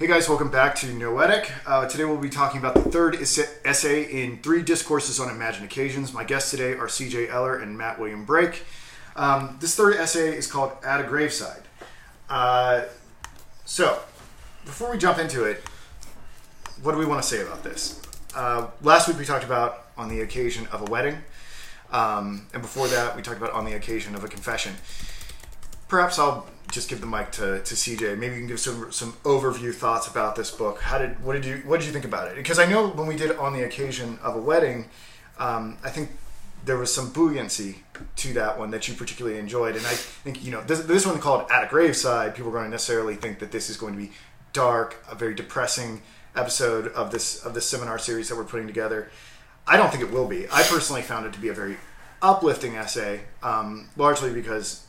Hey guys, welcome back to Noetic. Today we'll be talking about the third essay in 3 Discourses on Imagined Occasions. My guests today are C.J. Eller and Matt William Brake. This third essay is called At a Graveside. So, before we jump into it, what do we want to say about this? Last week we talked about on the occasion of a wedding, and before that we talked about on the occasion of a confession. Perhaps I'll just give the mic to CJ. Maybe you can give some overview thoughts about this book. What did you think about it? Because I know when we did on the occasion of a wedding, I think there was some buoyancy to that one that you particularly enjoyed. And I think this one called At a Graveside, people are going to necessarily think that this is going to be dark, a very depressing episode of this seminar series that we're putting together. I don't think it will be. I personally found it to be a very uplifting essay, largely because,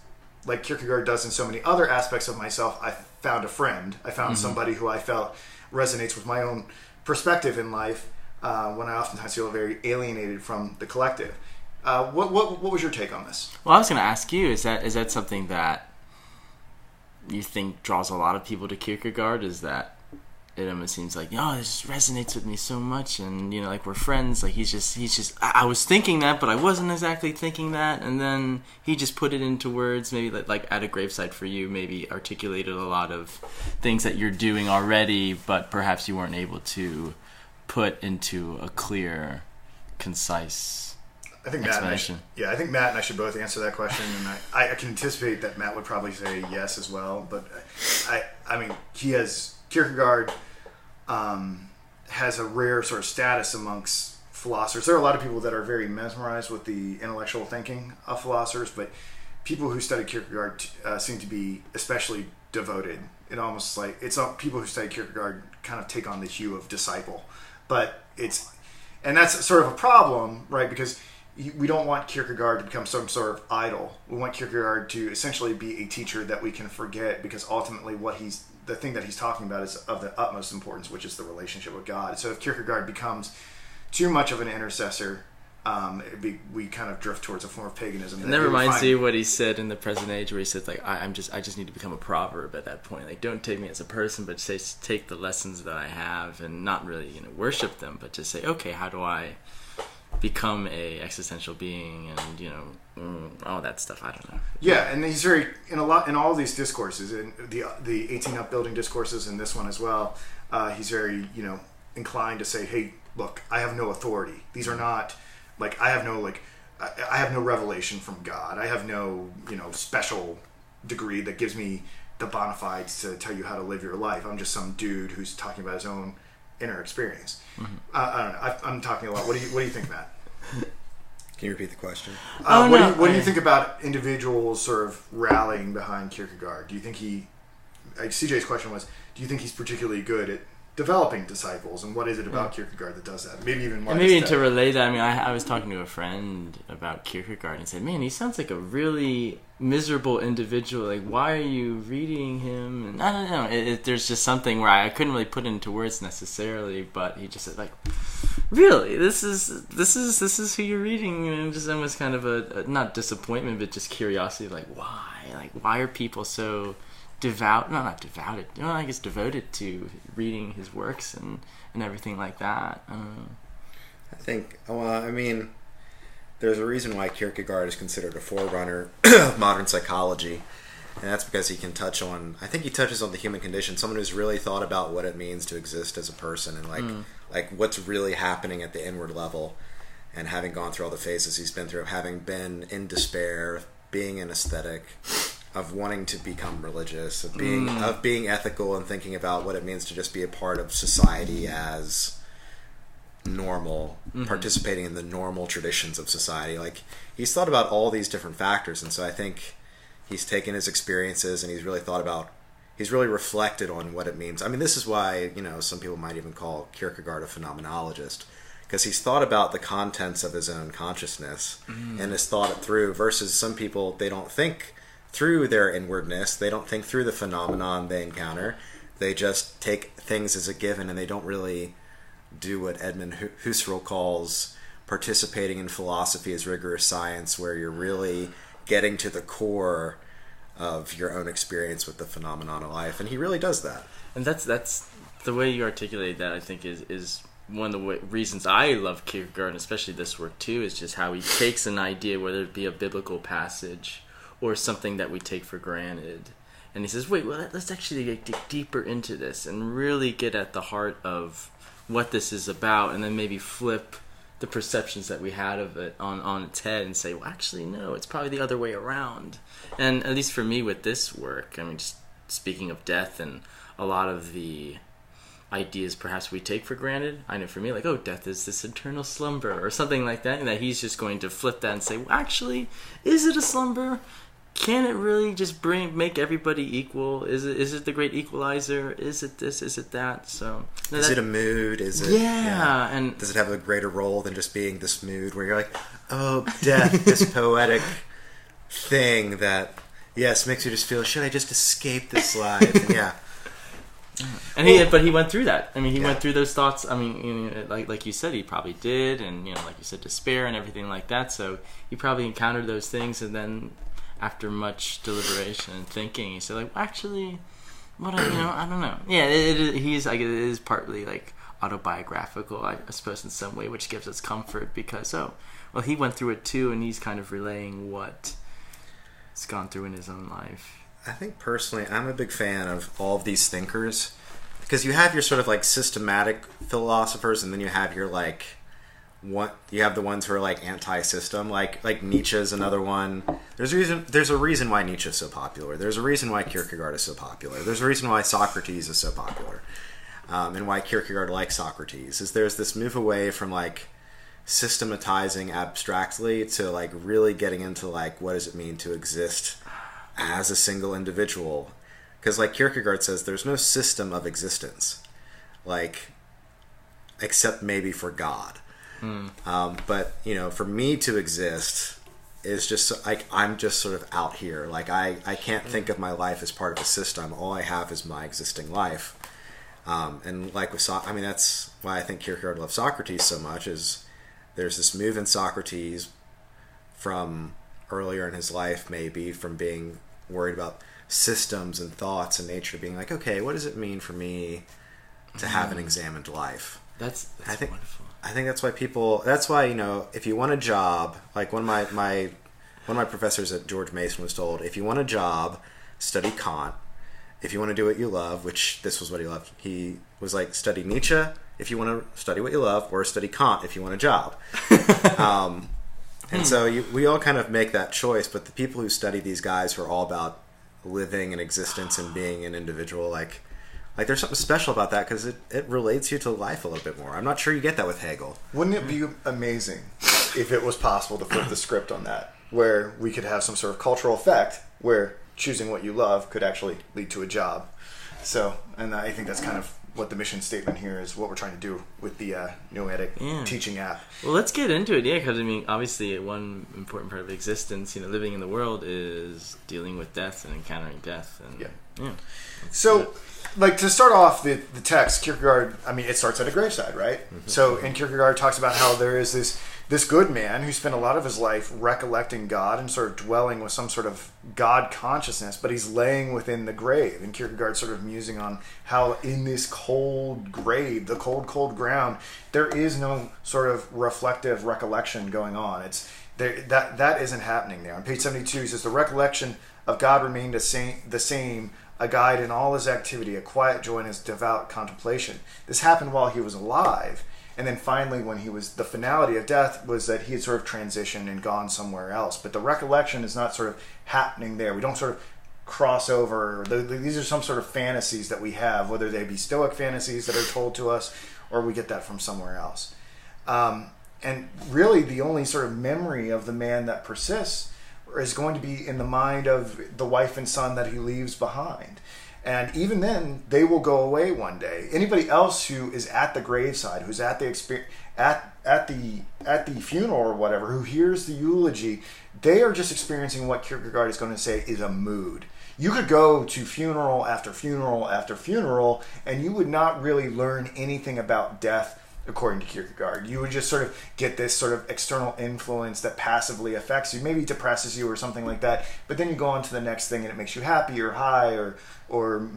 like Kierkegaard does in so many other aspects of myself, I found a friend. I found somebody who I felt resonates with my own perspective in life when I oftentimes feel very alienated from the collective. What was your take on this? Well, I was going to ask you, is that something that you think draws a lot of people to Kierkegaard? Is that it almost seems like, this resonates with me so much, and like we're friends. Like he's just. I was thinking that, but I wasn't exactly thinking that, and then he just put it into words. Maybe like At a Graveside for you, maybe articulated a lot of things that you're doing already, but perhaps you weren't able to put into a clear, concise explanation. I think Matt and I should both answer that question, and I can anticipate that Matt would probably say yes as well. But I mean, Kierkegaard has a rare sort of status amongst philosophers. There are a lot of people that are very mesmerized with the intellectual thinking of philosophers, but people who study Kierkegaard seem to be especially devoted. People who study Kierkegaard kind of take on the hue of disciple, and that's sort of a problem, right? Because we don't want Kierkegaard to become some sort of idol. We want Kierkegaard to essentially be a teacher that we can forget, because ultimately the thing that he's talking about is of the utmost importance, which is the relationship with God. So if Kierkegaard becomes too much of an intercessor, we kind of drift towards a form of paganism. And that reminds me of what he said in The Present Age, where he said, like, I just need to become a proverb at that point. Like, don't take me as a person, but just take the lessons that I have and not really, worship them, but just say, okay, how do I become a existential being, and all that stuff. I don't know. Yeah, and he's very in all these discourses, in the 18 upbuilding discourses, and this one as well. He's very inclined to say, hey, look, I have no authority. These are not I have no revelation from God. I have no special degree that gives me the bona fides to tell you how to live your life. I'm just some dude who's talking about his own inner experience. I don't know. I'm talking a lot. What do you think, Matt? Can you repeat the question? What do you think about individuals sort of rallying behind Kierkegaard? Do you think CJ's question was, do you think he's particularly good at developing disciples, and what is it about Kierkegaard that does that? Maybe even to relay that, I was talking to a friend about Kierkegaard and said, man, he sounds like a really miserable individual. Like, why are you reading him? And I don't know. There's just something where I couldn't really put it into words necessarily, but he just said, like, really, this is who you're reading, and just almost kind of a not disappointment, but just curiosity. Like, why? Like, why are people so not devoted. I guess devoted to reading his works and everything like that. I think. There's a reason why Kierkegaard is considered a forerunner of modern psychology, and that's because he touches on the human condition. Someone who's really thought about what it means to exist as a person, and like what's really happening at the inward level, and having gone through all the phases he's been through, of having been in despair, of being an ascetic, of wanting to become religious, of being ethical, and thinking about what it means to just be a part of society as normal, participating in the normal traditions of society. Like, he's thought about all these different factors, and so I think he's taken his experiences and he's really reflected on what it means. This is why, some people might even call Kierkegaard a phenomenologist, because he's thought about the contents of his own consciousness and has thought it through, versus some people, they don't think through their inwardness, they don't think through the phenomenon they encounter, they just take things as a given, and they don't really do what Edmund Husserl calls participating in philosophy as rigorous science, where you're really getting to the core of your own experience with the phenomenon of life. And he really does that. And that's The way you articulate that, I think, is one of the reasons I love Kierkegaard, and especially this work too, is just how he takes an idea, whether it be a biblical passage or something that we take for granted, and he says, wait, well, let's actually dig deeper into this and really get at the heart of what this is about, and then maybe flip the perceptions that we had of it on its head and say, well, actually, no, it's probably the other way around. And at least for me with this work, I mean, just speaking of death and a lot of the ideas perhaps we take for granted, I know for me, like, oh, death is this eternal slumber or something like that, and that he's just going to flip that and say, well, actually, is it a slumber? Can it really just make everybody equal? Is it the great equalizer? Is it this? Is it that? So is it a mood? Is it and does it have a greater role than just being this mood where you're like, oh, death, this poetic thing that makes you just feel, should I just escape this life? And and but he went through that. I mean, he went through those thoughts. I mean, like you said, he probably did, and like you said, despair and everything like that. So he probably encountered those things, and then after much deliberation and thinking, he said, like, actually, what I don't know. Yeah, it is partly like autobiographical, I suppose, in some way, which gives us comfort because he went through it too, and he's kind of relaying what he's gone through in his own life. I think personally, I'm a big fan of all of these thinkers because you have your sort of like systematic philosophers, and then you have your like you have the ones who are like anti-system, like Nietzsche's another one. There's a reason why Nietzsche is so popular. There's a reason why Kierkegaard is so popular. There's a reason why Socrates is so popular, and why Kierkegaard likes Socrates. Is there's this move away from like systematizing abstractly to like really getting into like what does it mean to exist as a single individual, because like Kierkegaard says, there's no system of existence, like except maybe for God. But for me to exist is just like I'm just sort of out here. Like I can't think of my life as part of a system. All I have is my existing life. And like with that's why I think Kierkegaard loves Socrates so much. Is there's this move in Socrates from earlier in his life, maybe from being worried about systems and thoughts and nature, being like, okay, what does it mean for me to have an examined life? That's wonderful. I think that's why if you want a job, like one of my professors at George Mason was told, if you want a job, study Kant. If you want to do what you love, which this was what he loved, he was like, study Nietzsche if you want to study what you love, or study Kant if you want a job. And so we all kind of make that choice, but the people who study these guys who are all about living and existence and being an individual, like there's something special about that because it relates you to life a little bit more. I'm not sure you get that with Hegel. Wouldn't it be amazing if it was possible to flip the script on that, where we could have some sort of cultural effect where choosing what you love could actually lead to a job? So, and I think that's kind of what the mission statement here is, what we're trying to do with the Noetic teaching app. Well, let's get into it, because I mean, obviously, one important part of existence, living in the world, is dealing with death and encountering death. And So, like, to start off the text, Kierkegaard, I mean, it starts at a graveside, right? Mm-hmm. So, and Kierkegaard talks about how there is this good man who spent a lot of his life recollecting God and sort of dwelling with some sort of God consciousness, but he's laying within the grave. And Kierkegaard sort of musing on how in this cold grave, the cold, cold ground, there is no sort of reflective recollection going on. It's there, that isn't happening there. On page 72, he says, the recollection of God remained the same, a guide in all his activity, a quiet joy in his devout contemplation. This happened while he was alive. And then finally, when the finality of death was that he had sort of transitioned and gone somewhere else. But the recollection is not sort of happening there. We don't sort of cross over. These are some sort of fantasies that we have, whether they be Stoic fantasies that are told to us, or we get that from somewhere else. And really, the only sort of memory of the man that persists is going to be in the mind of the wife and son that he leaves behind. And even then, they will go away one day. Anybody else who is at the graveside, who's at the at the funeral or whatever, who hears the eulogy, they are just experiencing what Kierkegaard is going to say is a mood. You could go to funeral after funeral after funeral, and you would not really learn anything about death according to Kierkegaard. You would just sort of get this sort of external influence that passively affects you, maybe depresses you or something like that, but then you go on to the next thing and it makes you happy or high or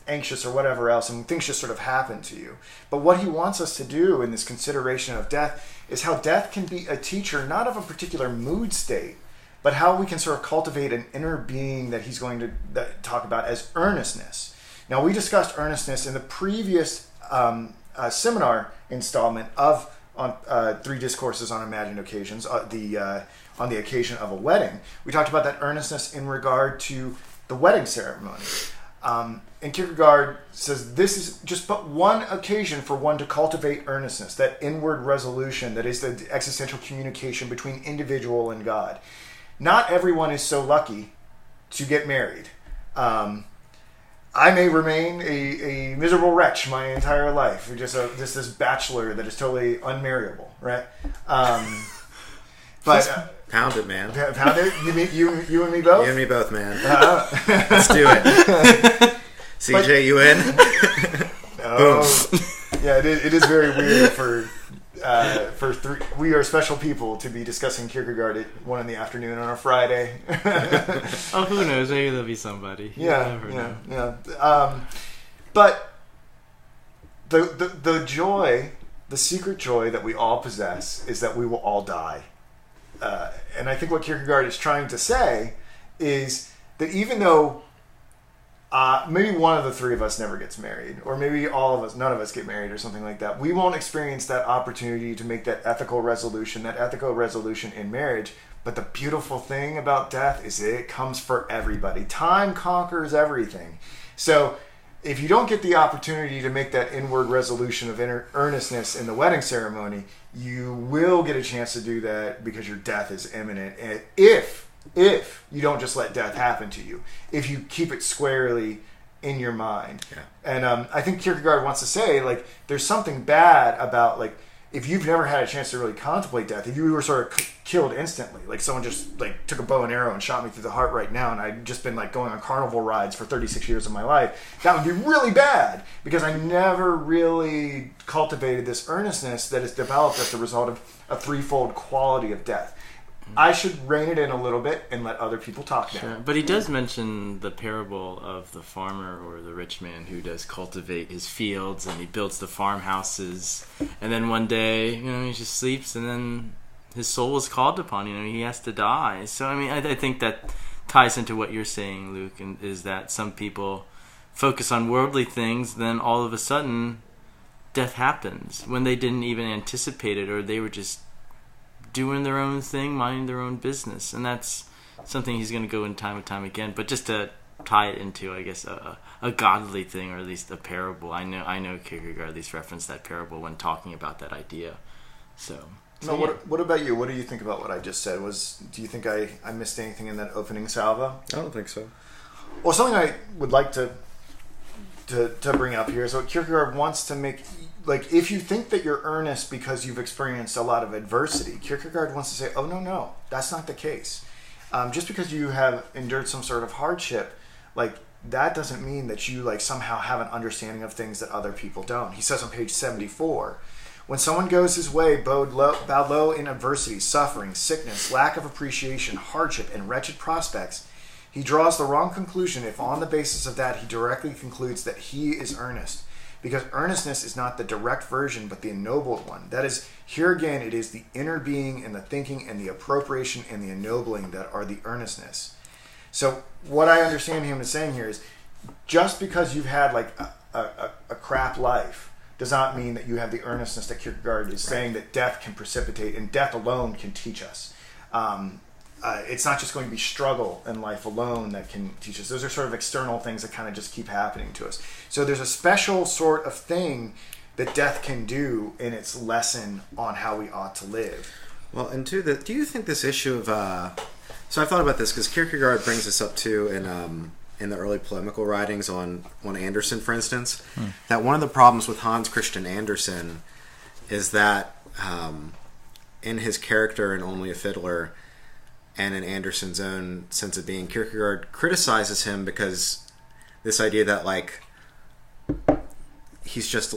anxious or whatever else, and things just sort of happen to you. But what he wants us to do in this consideration of death is how death can be a teacher, not of a particular mood state, but how we can sort of cultivate an inner being that he's going to talk about as earnestness. Now, we discussed earnestness in the previous seminar installment of Three Discourses on Imagined Occasions, on the occasion of a wedding. We talked about that earnestness in regard to the wedding ceremony. And Kierkegaard says this is just but one occasion for one to cultivate earnestness, that inward resolution that is the existential communication between individual and God. Not everyone is so lucky to get married. I may remain a miserable wretch my entire life, just this bachelor that is totally unmarriable, right? But pound it, man. Pound it. You and me both. You and me both, man. Let's do it. CJ, you in? Oh, yeah. It is very weird for three. We are special people to be discussing Kierkegaard at 1 PM on a Friday. Oh, who knows? Maybe there'll be somebody. Yeah. But the joy, the secret joy that we all possess, is that we will all die. And I think what Kierkegaard is trying to say is that even though maybe one of the three of us never gets married, or maybe none of us get married or something like that, we won't experience that opportunity to make that ethical resolution in marriage. But the beautiful thing about death is that it comes for everybody. Time conquers everything. So if you don't get the opportunity to make that inward resolution of earnestness in the wedding ceremony, you will get a chance to do that because your death is imminent. And if you don't just let death happen to you, if you keep it squarely in your mind. Yeah. And I think Kierkegaard wants to say, like, there's something bad about, like, if you've never had a chance to really contemplate death, if you were sort of killed instantly, like someone just like took a bow and arrow and shot me through the heart right now, and I'd just been like going on carnival rides for 36 years of my life, that would be really bad because I never really cultivated this earnestness that is developed as the result of a threefold quality of death. I should rein it in a little bit and let other people talk now. Sure. But he does mention the parable of the farmer or the rich man who does cultivate his fields and he builds the farmhouses, and then one day, he just sleeps and then his soul is called upon. He has to die. So I mean, I think that ties into what you're saying, Luke, and is that some people focus on worldly things, then all of a sudden death happens when they didn't even anticipate it, or they were just doing their own thing, minding their own business. And that's something he's going to go in time and time again. But just to tie it into, I guess, a godly thing, or at least a parable. I know Kierkegaard at least referenced that parable when talking about that idea. So no, yeah. What about you? What do you think about what I just said? Do you think I missed anything in that opening salvo? I don't think so. Well, something I would like to bring up here is what Kierkegaard wants to make. Like, if you think that you're earnest because you've experienced a lot of adversity, Kierkegaard wants to say, oh, no, that's not the case. Just because you have endured some sort of hardship, like, that doesn't mean that you, like, somehow have an understanding of things that other people don't. He says on page 74, when someone goes his way bowed low in adversity, suffering, sickness, lack of appreciation, hardship, and wretched prospects, he draws the wrong conclusion if on the basis of that he directly concludes that he is earnest. Because earnestness is not the direct version, but the ennobled one. That is, here again, it is the inner being and the thinking and the appropriation and the ennobling that are the earnestness. So what I understand him as saying here is, just because you've had like a crap life does not mean that you have the earnestness that Kierkegaard is saying that death can precipitate, and death alone can teach us. It's not just going to be struggle in life alone that can teach us. Those are sort of external things that kind of just keep happening to us. So there's a special sort of thing that death can do in its lesson on how we ought to live. Well, and do you think this issue of... so I've thought about this because Kierkegaard brings this up too in the early polemical writings on Andersen, for instance, that one of the problems with Hans Christian Andersen is that in his character in Only a Fiddler, and in Andersen's own sense of being, Kierkegaard criticizes him because this idea that, like, he's just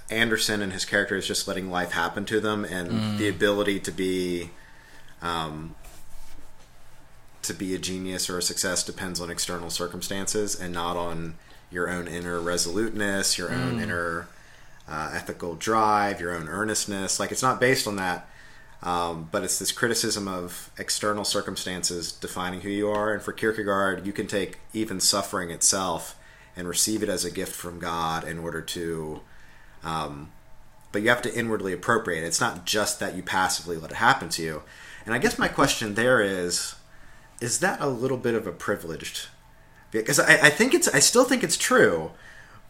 Anderson and his character is just letting life happen to them, and the ability to be a genius or a success depends on external circumstances and not on your own inner resoluteness, your own inner ethical drive, your own earnestness. Like, it's not based on that, but it's this criticism of external circumstances defining who you are. And for Kierkegaard, you can take even suffering itself and receive it as a gift from God in order to, but you have to inwardly appropriate it. It's not just that you passively let it happen to you. And I guess my question there is that a little bit of a privileged? Because I still think it's true,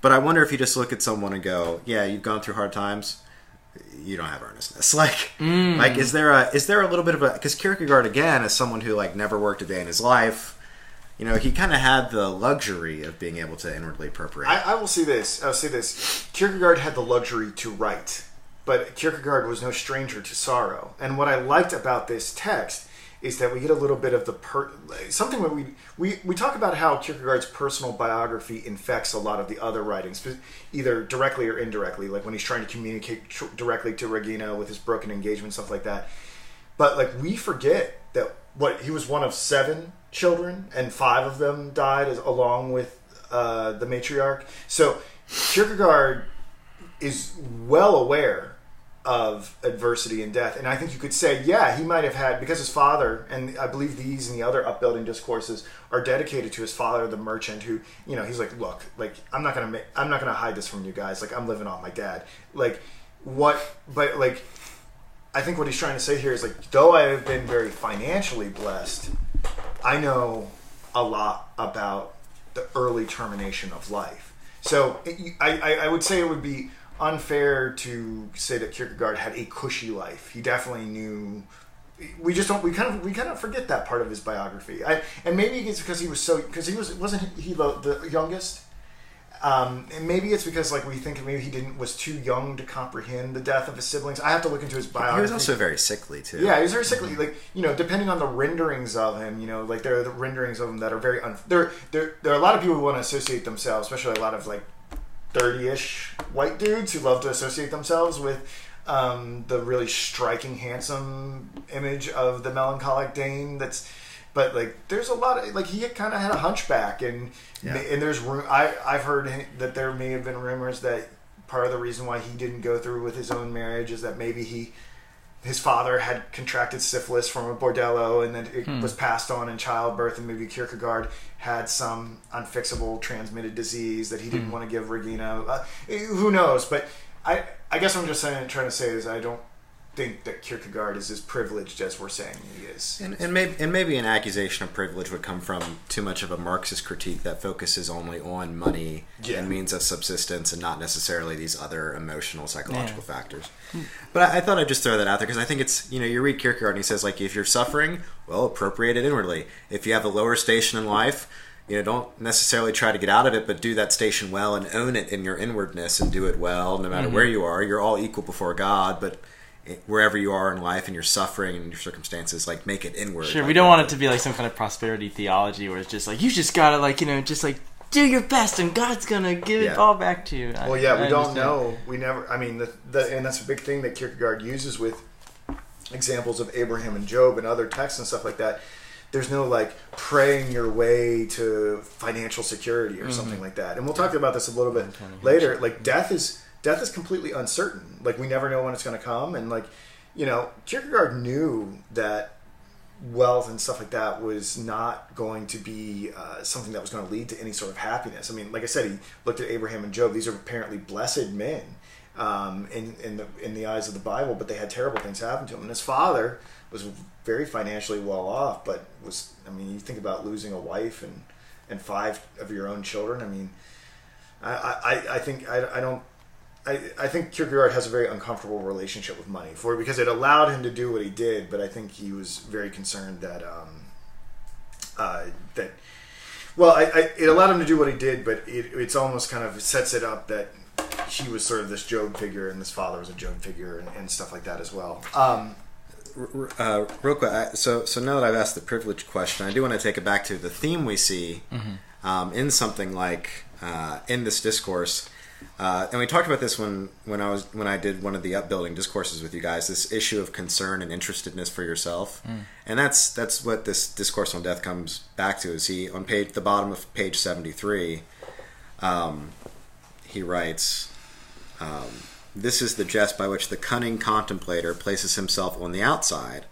but I wonder if you just look at someone and go, yeah, you've gone through hard times, you don't have earnestness. Like is there a little bit of a, because Kierkegaard, again, is someone who like never worked a day in his life. You know, he kind of had the luxury of being able to inwardly appropriate. I will say this. Kierkegaard had the luxury to write, but Kierkegaard was no stranger to sorrow. And what I liked about this text is that we get a little bit of something when we talk about how Kierkegaard's personal biography infects a lot of the other writings, either directly or indirectly, like when he's trying to communicate directly to Regina with his broken engagement, stuff like that. But like, we forget that he was one of 7 children, and 5 of them died along with the matriarch. So Kierkegaard is well aware of adversity and death, and I think you could say, yeah, he might have had, because his father, and I believe these and the other upbuilding discourses are dedicated to his father, the merchant, who, you know, he's like, look, like, I'm not gonna hide this from you guys. Like, I'm living off my dad. Like, but like, I think what he's trying to say here is like, though I have been very financially blessed, I know a lot about the early termination of life. So I would say it would be unfair to say that Kierkegaard had a cushy life. He definitely knew. We kind of forget that part of his biography. And maybe it's because wasn't he the youngest? And maybe it's because like we think maybe he was too young to comprehend the death of his siblings. I have to look into his biography. He was also very sickly too. Yeah, he was very sickly. Like, you know, depending on the renderings of him, you know, like there are the renderings of him that are very there are a lot of people who want to associate themselves, especially a lot of like 30-ish white dudes who love to associate themselves with the really striking, handsome image of the melancholic Dane. But like, there's a lot of like, he kind of had a hunchback, and there's I've heard that there may have been rumors that part of the reason why he didn't go through with his own marriage is that maybe his father had contracted syphilis from a bordello, and then it was passed on in childbirth, and maybe Kierkegaard had some unfixable transmitted disease that he didn't want to give Regina. Who knows? But I guess I'm just trying to say is I don't think that Kierkegaard is as privileged as we're saying he is. And maybe an accusation of privilege would come from too much of a Marxist critique that focuses only on money and means of subsistence and not necessarily these other emotional, psychological factors. But I thought I'd just throw that out there because I think it's, you know, you read Kierkegaard and he says, like, if you're suffering, well, appropriate it inwardly. If you have a lower station in life, you know, don't necessarily try to get out of it, but do that station well and own it in your inwardness and do it well no matter where you are. You're all equal before God, but wherever you are in life and your suffering and your circumstances, like, make it inward. Sure, like, we don't want it to be like some kind of prosperity theology where it's just like, you just gotta, like, you know, just like do your best and God's gonna give it all back to you. Well, we don't know. We never, I mean, and that's a big thing that Kierkegaard uses with examples of Abraham and Job and other texts and stuff like that. There's no like praying your way to financial security or something like that. And we'll talk about this a little bit later. Like, death is completely uncertain. Like, we never know when it's going to come. And like, you know, Kierkegaard knew that wealth and stuff like that was not going to be something that was going to lead to any sort of happiness. I mean, like I said, he looked at Abraham and Job. These are apparently blessed men in the eyes of the Bible, but they had terrible things happen to him. And his father was very financially well off, but was, I mean, you think about losing a wife and 5 of your own children. I mean, I think Kierkegaard has a very uncomfortable relationship with money because it allowed him to do what he did, but I think he was very concerned that it allowed him to do what he did, but it's almost kind of sets it up that he was sort of this Job figure and this father was a Job figure and stuff like that as well. Real quick, so now that I've asked the privilege question, I do want to take it back to the theme we see in something like in this discourse. And we talked about this when I did one of the upbuilding discourses with you guys. This issue of concern and interestedness for yourself, and that's what this discourse on death comes back to. Is he on the bottom of page 73? He writes, "This is the jest by which the cunning contemplator places himself on the outside.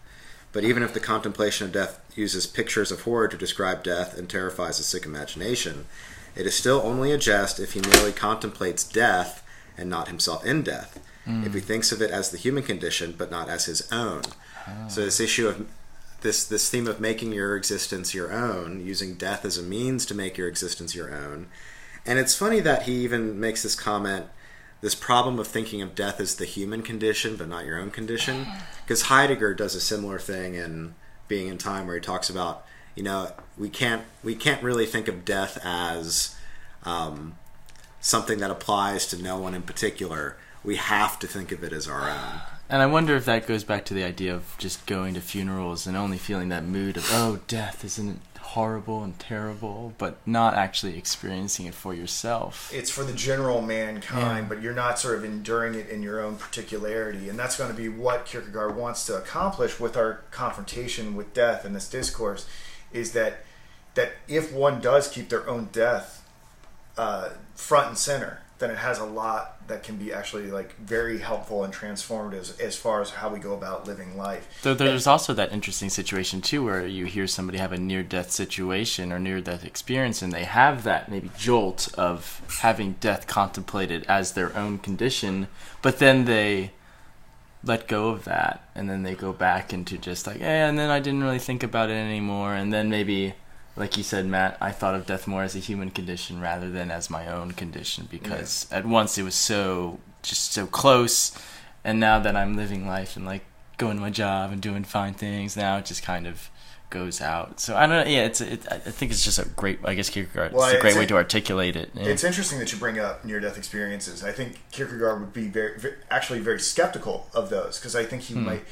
But even if the contemplation of death uses pictures of horror to describe death and terrifies the sick imagination, it is still only a jest if he merely contemplates death and not himself in death. If he thinks of it as the human condition, but not as his own." So this issue of this theme of making your existence your own, using death as a means to make your existence your own. And it's funny that he even makes this comment, this problem of thinking of death as the human condition, but not your own condition. Because Heidegger does a similar thing in Being in Time, where he talks about, we can't really think of death as something that applies to no one in particular. We have to think of it as our own. And I wonder if that goes back to the idea of just going to funerals and only feeling that mood of, oh, death, isn't it horrible and terrible, but not actually experiencing it for yourself. It's for the general mankind, but you're not sort of enduring it in your own particularity. And that's going to be what Kierkegaard wants to accomplish with our confrontation with death in this discourse, is that if one does keep their own death front and center, then it has a lot that can be actually very helpful and transformative as far as how we go about living life. Though there's also that interesting situation too, where you hear somebody have a near-death situation or near-death experience, and they have that maybe jolt of having death contemplated as their own condition, but then they let go of that, and then they go back into just and then I didn't really think about it anymore, and then maybe, like you said, Matt, I thought of death more as a human condition rather than as my own condition, because at once it was so close, and now that I'm living life and going to my job and doing fine things, now it just kind of goes out. So I don't know. Yeah, I think it's just a great. I guess Kierkegaard. It's a great way to articulate it. Yeah. It's interesting that you bring up near-death experiences. I think Kierkegaard would be actually very skeptical of those, because I think he might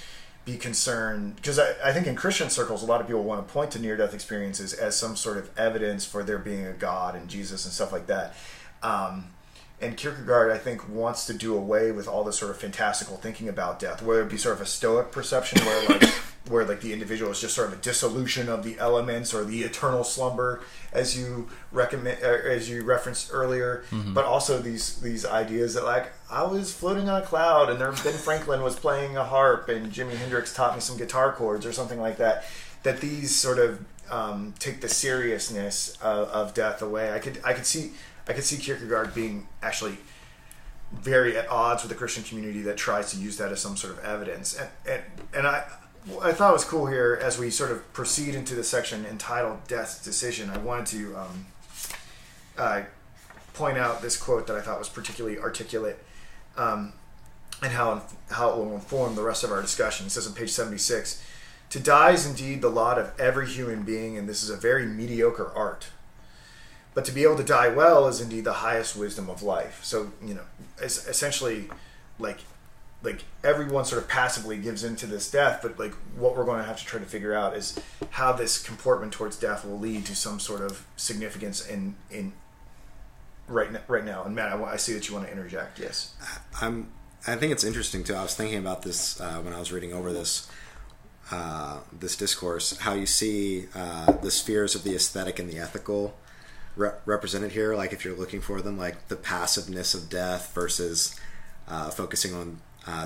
be concerned, because I think in Christian circles a lot of people want to point to near-death experiences as some sort of evidence for there being a God and Jesus and stuff like that. And Kierkegaard, I think, wants to do away with all this sort of fantastical thinking about death, whether it be sort of a Stoic perception where the individual is just sort of a dissolution of the elements, or the eternal slumber, as you referenced earlier, but also these ideas that I was floating on a cloud and Ben Franklin was playing a harp and Jimi Hendrix taught me some guitar chords or something like that. That these sort of take the seriousness of death away. I could see Kierkegaard being actually very at odds with the Christian community that tries to use that as some sort of evidence. And I thought it was cool here, as we sort of proceed into the section entitled Death's Decision, I wanted to point out this quote that I thought was particularly articulate, and how it will inform the rest of our discussion. It says on page 76, "To die is indeed the lot of every human being, and this is a very mediocre art. But to be able to die well is indeed the highest wisdom of life." So, it's essentially everyone sort of passively gives into this death, but what we're going to have to try to figure out is how this comportment towards death will lead to some sort of significance in right now. And Matt, I see that you want to interject. Yes. I think it's interesting too. I was thinking about this when I was reading over this discourse, how you see the spheres of the aesthetic and the ethical represented here. If you're looking for them, the passiveness of death versus focusing on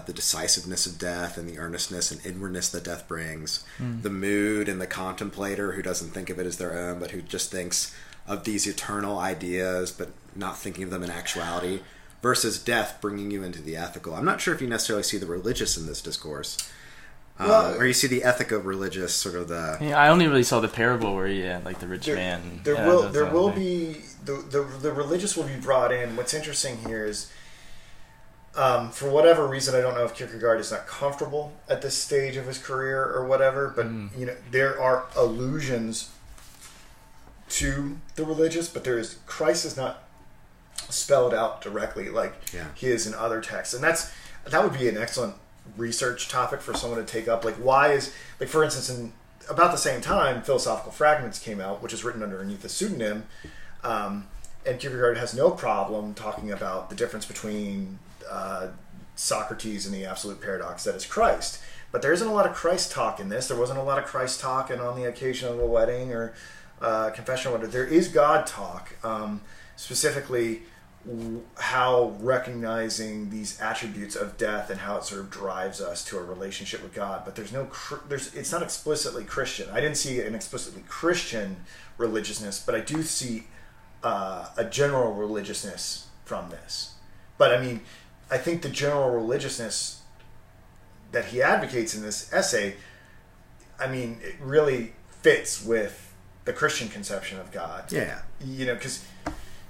the decisiveness of death and the earnestness and inwardness that death brings, the mood and the contemplator who doesn't think of it as their own, but who just thinks of these eternal ideas, but not thinking of them in actuality, versus death bringing you into the ethical. I'm not sure if you necessarily see the religious in this discourse. Or you see the ethic of religious, sort of the... Yeah, I only really saw the parable where the rich man... The religious will be brought in. What's interesting here is, for whatever reason, I don't know if Kierkegaard is not comfortable at this stage of his career or whatever, but there are allusions to the religious, but Christ is not spelled out directly he is in other texts, and that would be an excellent research topic for someone to take up. Why is, for instance, in about the same time Philosophical Fragments came out, which is written underneath a pseudonym, And Kierkegaard has no problem talking about the difference between Socrates and the absolute paradox that is Christ. But there isn't a lot of Christ talk in this. There wasn't a lot of Christ talk and on the occasion of a wedding or confession or whatever. There is God talk, specifically how recognizing these attributes of death and how it sort of drives us to a relationship with God. But it's not explicitly Christian. I didn't see an explicitly Christian religiousness, but I do see a general religiousness from this. But I mean, I think the general religiousness that he advocates in this essay, I mean, it really fits with the Christian conception of God. Yeah. You know, because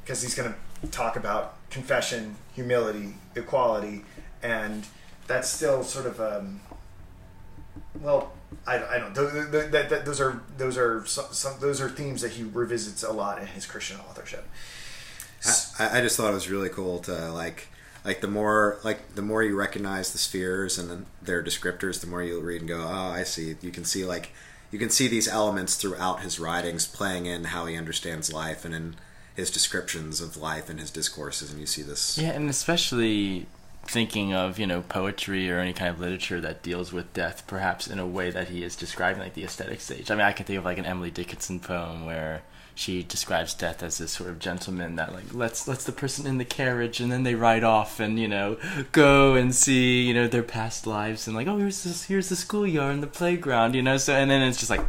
he's going to talk about confession, humility, equality, and that's still sort of I don't. Those are themes that he revisits a lot in his Christian authorship. I just thought it was really cool to like the more you recognize the spheres and their descriptors, the more you read and go, oh, I see. You can see these elements throughout his writings playing in how he understands life and in his descriptions of life and his discourses, and you see this. Yeah, and especially thinking of, poetry or any kind of literature that deals with death, perhaps in a way that he is describing, like the aesthetic stage. I mean, I can think of like an Emily Dickinson poem where she describes death as this sort of gentleman that like lets the person in the carriage and then they ride off and go and see their past lives and like, oh, here's the schoolyard and the playground, so, and then it's just like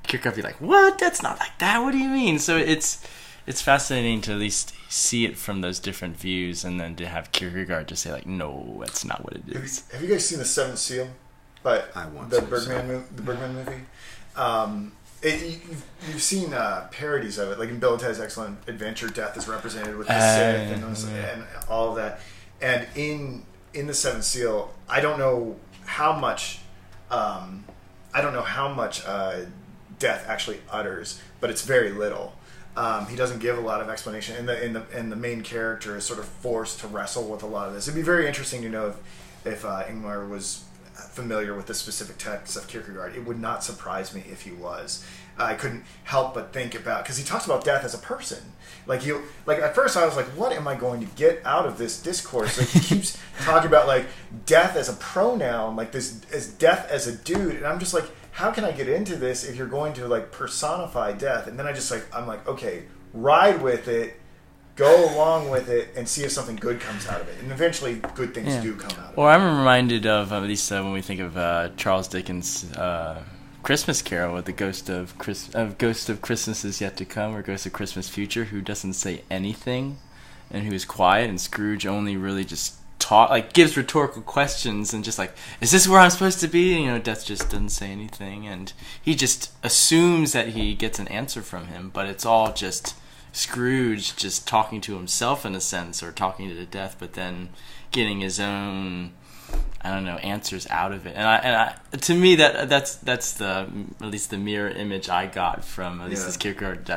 Kierkegaard be like, what? That's not like that. What do you mean? So it's fascinating to at least see it from those different views, and then to have Kierkegaard just say like, no, that's not what it is. Have you guys seen The Seventh Seal? But the Bergman movie. You've seen parodies of it, like in Bill and Ted's Excellent Adventure. Death is represented with the Sith and all of that. And in The Seventh Seal, I don't know how much death actually utters, but it's very little. He doesn't give a lot of explanation, and the main character is sort of forced to wrestle with a lot of this. It'd be very interesting to know if Ingmar was familiar with the specific texts of Kierkegaard. It would not surprise me if he was. I couldn't help but think about, because he talks about death as a person. Like at first I was like, what am I going to get out of this discourse? Like he keeps talking about like death as a pronoun, like this as death as a dude, and I'm just like, how can I get into this if you're going to like personify death? And then I'm like, okay, ride with it, go along with it, and see if something good comes out of it. And eventually, good things do come out of it. Well, I'm reminded of, at least when we think of Charles Dickens' Christmas Carol, with the ghost of Christmas is yet to come, or Ghost of Christmas Future, who doesn't say anything, and who is quiet, and Scrooge only really just gives rhetorical questions and just like, is this where I'm supposed to be? And, Death just doesn't say anything, and he just assumes that he gets an answer from him, but it's all just Scrooge just talking to himself in a sense, or talking to Death, but then getting his own, answers out of it. And I to me that's the at least the mirror image I got from at least this Kierkegaard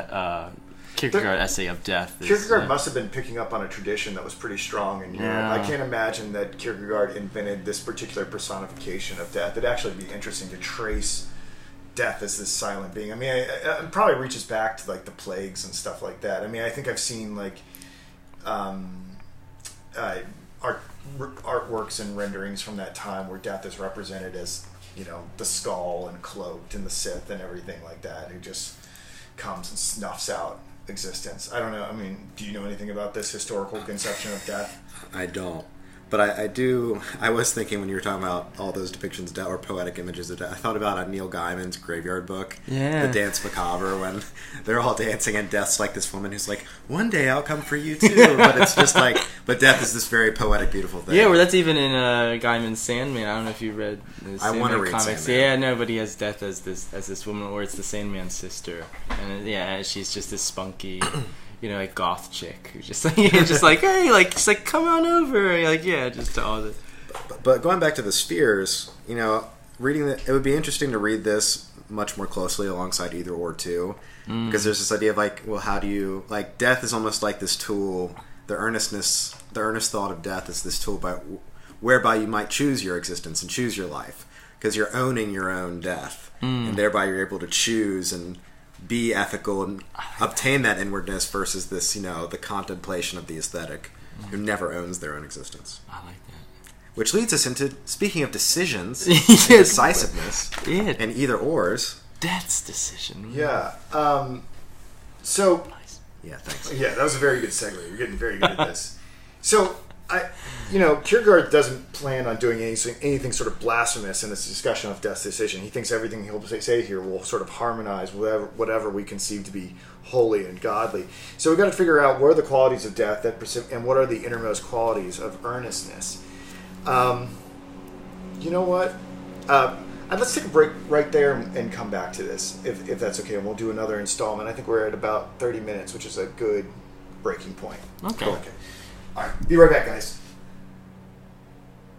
essay of death. Kierkegaard must have been picking up on a tradition that was pretty strong in Europe. I can't imagine that Kierkegaard invented this particular personification of death. It'd actually be interesting to trace death as this silent being. I mean, it probably reaches back to like the plagues and stuff like that. I mean, I think I've seen like artworks and renderings from that time where death is represented as the skull and cloaked and the Sith and everything like that, who just comes and snuffs out existence. I don't know. I mean, do you know anything about this historical conception of death? I don't. But I do. I was thinking when you were talking about all those depictions of death or poetic images of death, I thought about Neil Gaiman's Graveyard Book, The Dance Macabre, when they're all dancing and Death's like this woman who's like, one day I'll come for you too. But it's just like, but death is this very poetic, beautiful thing. Yeah, well, that's even in Gaiman's Sandman. I don't know if you read the Sandman I want to read comics. Sandman. Yeah, no, but he has death as this woman, or it's the Sandman's sister, and she's just this spunky. Like goth chick who's just like, hey, like, just like, come on over, like, just all the. But going back to the spheres, reading it would be interesting to read this much more closely alongside Either or too, because there's this idea of like, well, how do you like death is almost like this tool. The earnest thought of death is this tool whereby you might choose your existence and choose your life, because you're owning your own death, and thereby you're able to choose and be ethical and obtain that inwardness versus this, the contemplation of the aesthetic who never owns their own existence. I like that. Which leads us into, speaking of decisions, and decisiveness, and either ors. Death's decision. Yeah. So... Yeah, thanks. Yeah, that was a very good segue. You're getting very good at this. So, Kierkegaard doesn't plan on doing anything sort of blasphemous in this discussion of death's decision. He thinks everything he'll say here will sort of harmonize whatever we conceive to be holy and godly. So we've got to figure out what are the qualities of death and what are the innermost qualities of earnestness. You know what? Let's take a break right there and come back to this, if that's okay. And we'll do another installment. I think we're at about 30 minutes, which is a good breaking point. Okay. All right. Be right back, guys.